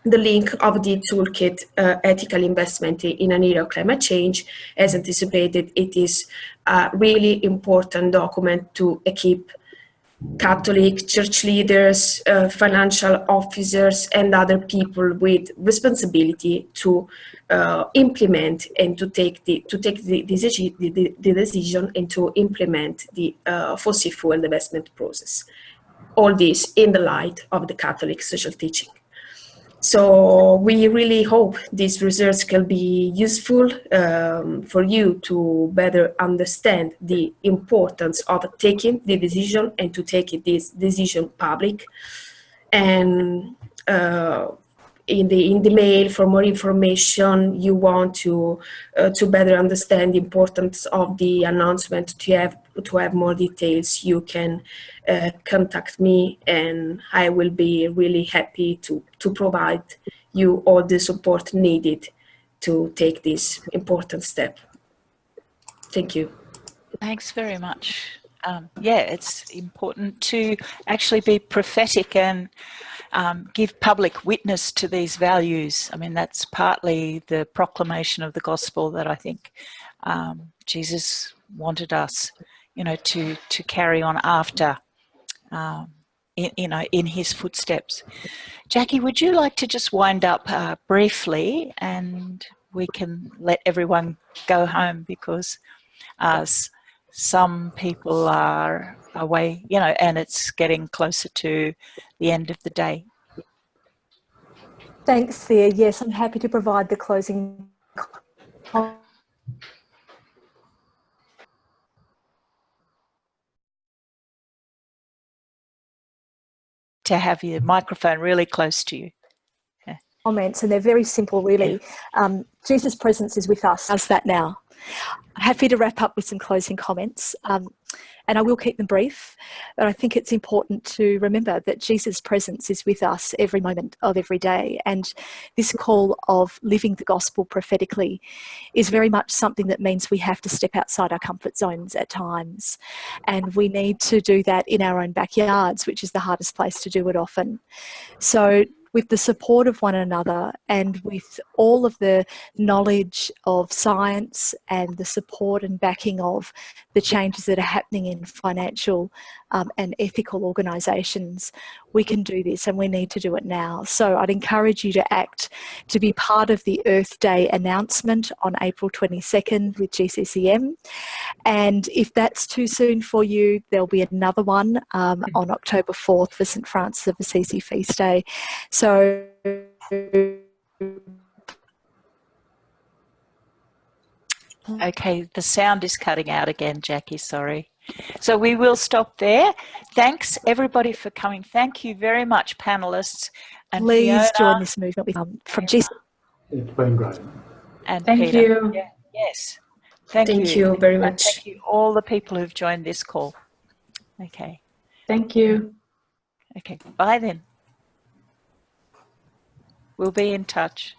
Speaker 6: the link of the toolkit, Ethical Investment in an Era of Climate Change. As anticipated, it is a really important document to equip Catholic church leaders, financial officers, and other people with responsibility to implement and to take the decision and to implement the fossil fuel divestment process. All this in the light of the Catholic social teaching. So we really hope these results can be useful for you to better understand the importance of taking the decision and to take this decision public. And in the mail, for more information, you want to better understand the importance of the announcement, to have more details, you can contact me, and I will be really happy to provide you all the support needed to take this important step. Thank you.
Speaker 2: Thanks very much. Yeah, it's important to actually be prophetic and give public witness to these values. I mean, that's partly the proclamation of the gospel that I think Jesus wanted us, to carry on after, in his footsteps. Jackie, would you like to just wind up briefly, and we can let everyone go home, because some people are away, and it's getting closer to the end of the day.
Speaker 1: Thanks, Thea. Yes, I'm happy to provide the closing
Speaker 2: to have your microphone really close to you. Yeah.
Speaker 1: Comments, and they're very simple, really. Jesus' presence is with us. How's that now? Happy to wrap up with some closing comments, and I will keep them brief, but I think it's important to remember that Jesus' presence is with us every moment of every day, and this call of living the gospel prophetically is very much something that means we have to step outside our comfort zones at times, and we need to do that in our own backyards, which is the hardest place to do it often. So with the support of one another and with all of the knowledge of science and the support and backing of the changes that are happening in financial and ethical organisations, we can do this, and we need to do it now. So I'd encourage you to act, to be part of the Earth Day announcement on April 22nd with GCCM. And if that's too soon for you, there'll be another one on October 4th for St. Francis of Assisi Feast Day. So
Speaker 2: okay, the sound is cutting out again, Jackie, sorry. So we will stop there. Thanks everybody for coming. Thank you very much, panelists. And
Speaker 1: please
Speaker 2: Fiona,
Speaker 1: join this movement with from GC.
Speaker 4: It's been great.
Speaker 2: And
Speaker 3: Thank
Speaker 2: Peter.
Speaker 3: you.
Speaker 2: Yeah, yes.
Speaker 6: Thank you very much.
Speaker 2: And thank you all the people who've joined this call. Okay.
Speaker 3: Thank you.
Speaker 2: Okay, bye then. We'll be in touch.